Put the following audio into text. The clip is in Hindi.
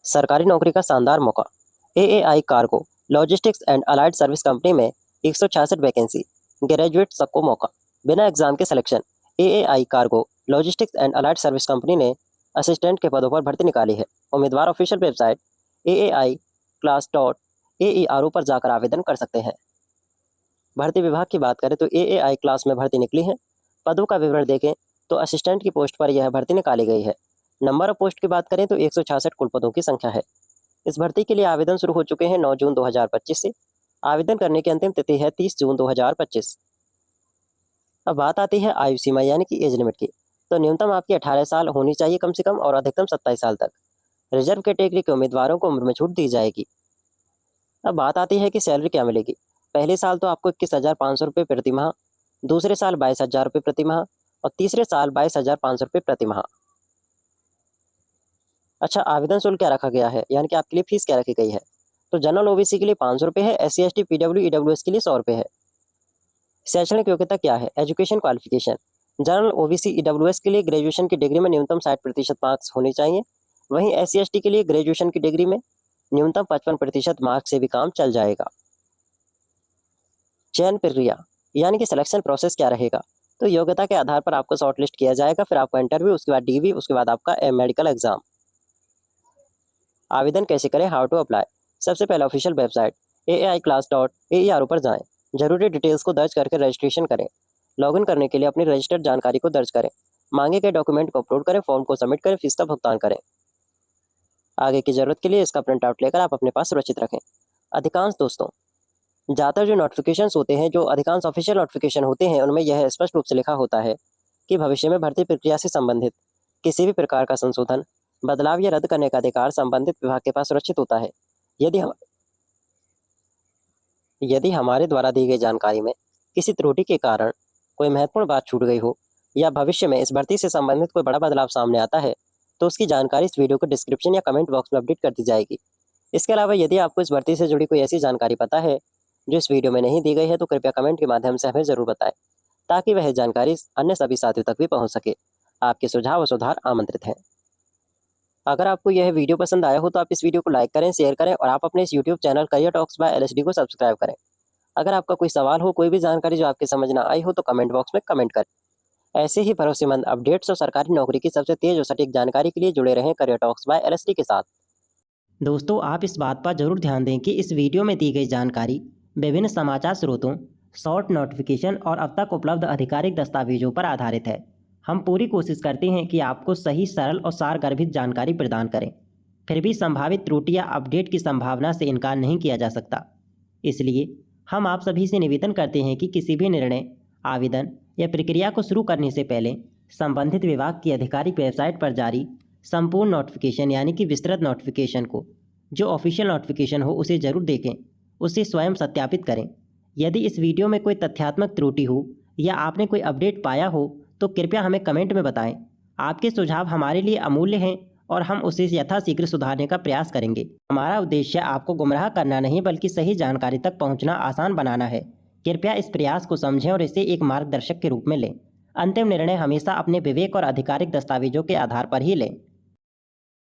सरकारी नौकरी का शानदार मौका। AAI cargo logistics and allied service company में 166 वैकेंसी। ग्रेजुएट सबको मौका, बिना एग्जाम के selection. AAI cargo logistics and allied service company ने असिस्टेंट के पदों पर भर्ती निकाली है। उम्मीदवार ऑफिशियल वेबसाइट aai-class.aero पर जाकर आवेदन कर सकते हैं। भर्ती विभाग की बात करें तो एएआई क्लास में भर्ती निकली है। पदों का विवरण देखें तो असिस्टेंट की पोस्ट पर यह भर्ती निकाली गई है। नंबर ऑफ पोस्ट की बात करें तो 166 कुल पदों की संख्या है। इस भर्ती के लिए आवेदन शुरू हो चुके हैं 9 जून 2025 से। आवेदन करने की अंतिम तिथि है 30 जून 2025। अब बात आती है आयु सीमा यानी कि एज लिमिट की। तो न्यूनतम आपकी 18 साल होनी चाहिए कम से कम और अधिकतम 27 साल तक। रिजर्व कैटेगरी के उम्मीदवारों को उम्र में छूट दी जाएगी। अब बात आती है कि सैलरी क्या मिलेगी। पहले साल तो आपको 21,500 रुपये प्रति माह, दूसरे साल 22,000 रुपये प्रति माह और तीसरे साल 22,500 रुपये प्रति माह। अच्छा, आवेदन शुल्क क्या रखा गया है यानी कि आपके लिए फीस क्या रखी गई है। तो जनरल ओबीसी के लिए 500 रुपये है, SC ST PW EWS के लिए 100 रुपये है। शैक्षणिक योग्यता क्या है, education qualification. General OBC EWS के लिए ग्रेजुएशन की डिग्री में न्यूनतम 60% मार्क्स होने चाहिए। वहीं SC ST के लिए ग्रेजुएशन की डिग्री में न्यूनतम 55% मार्क्स से भी काम चल जाएगा। चयन प्रक्रिया यानी कि सिलेक्शन प्रोसेस क्या रहेगा। तो योग्यता के आधार पर आपको शॉर्टलिस्ट किया जाएगा, फिर आपका इंटरव्यू, उसके बाद DV, उसके बाद आपका मेडिकल एग्जाम। आवेदन कैसे करें, हाउ टू अप्लाई। सबसे पहले ऑफिशियल वेबसाइट aai-class.aero पर जाएं। जरूरी डिटेल्स को दर्ज करके रजिस्ट्रेशन करें। लॉगिन करने के लिए अपनी रजिस्टर्ड जानकारी को दर्ज करें। मांगे गए डॉक्यूमेंट को अपलोड करें, फॉर्म को सबमिट करें, फीस का भुगतान करें। आगे की जरूरत के लिए इसका प्रिंट आउट लेकर आप अपने पास सुरक्षित रखें। अधिकांश दोस्तों, ज़्यादातर जो नोटिफिकेशंस होते हैं, जो अधिकांश ऑफिशियल नोटिफिकेशन होते हैं, उनमें यह स्पष्ट रूप से लिखा होता है कि भविष्य में भर्ती प्रक्रिया से संबंधित किसी भी प्रकार का संशोधन, बदलाव या रद्द करने का अधिकार संबंधित विभाग के पास सुरक्षित होता है। यदि हमारे द्वारा दी गई जानकारी में किसी त्रुटि के कारण कोई महत्वपूर्ण बात छूट गई हो या भविष्य में इस भर्ती से संबंधित कोई बड़ा बदलाव सामने आता है तो उसकी जानकारी इस वीडियो को डिस्क्रिप्शन या कमेंट बॉक्स में अपडेट कर दी जाएगी। इसके अलावा यदि आपको इस भर्ती से जुड़ी कोई ऐसी जानकारी पता है जो इस वीडियो में नहीं दी गई है तो कृपया कमेंट के माध्यम से हमें ज़रूर बताएं ताकि वह जानकारी अन्य सभी साथियों तक भी पहुंच सके। आपके सुझाव और सुधार आमंत्रित हैं। अगर आपको यह वीडियो पसंद आया हो तो आप इस वीडियो को लाइक करें, शेयर करें और आप अपने इस YouTube channel career talks bye LSD को सब्सक्राइब करें। अगर आपका कोई सवाल हो, कोई भी जानकारी जो आपके समझ ना आई हो तो कमेंट बॉक्स में कमेंट करें। ऐसे ही भरोसेमंद अपडेट्स और सरकारी नौकरी की सबसे तेज और सटीक जानकारी के लिए जुड़े रहें करियर टॉक्स बाय LSD के साथ। दोस्तों, आप इस बात पर जरूर ध्यान दें कि इस वीडियो में दी गई जानकारी विभिन्न समाचार स्रोतों, शॉर्ट नोटिफिकेशन और अब तक उपलब्ध आधिकारिक दस्तावेजों पर आधारित है। हम पूरी कोशिश करते हैं कि आपको सही, सरल और सारगर्भित जानकारी प्रदान करें। फिर भी संभावित त्रुटि या अपडेट की संभावना से इनकार नहीं किया जा सकता। इसलिए हम आप सभी से निवेदन करते हैं कि किसी भी निर्णय, आवेदन या प्रक्रिया को शुरू करने से पहले संबंधित विभाग की आधिकारिक वेबसाइट पर जारी संपूर्ण नोटिफिकेशन यानी कि विस्तृत नोटिफिकेशन को, जो ऑफिशियल नोटिफिकेशन हो, उसे जरूर देखें, उसे स्वयं सत्यापित करें। यदि इस वीडियो में कोई तथ्यात्मक त्रुटि हो या आपने कोई अपडेट पाया हो तो कृपया हमें कमेंट में बताएं। आपके सुझाव हमारे लिए अमूल्य हैं और हम उसे यथाशीघ्र सुधारने का प्रयास करेंगे। हमारा उद्देश्य आपको गुमराह करना नहीं बल्कि सही जानकारी तक पहुंचना आसान बनाना है। कृपया इस प्रयास को समझें और इसे एक मार्गदर्शक के रूप में लें। अंतिम निर्णय हमेशा अपने विवेक और आधिकारिक दस्तावेजों के आधार पर ही लें।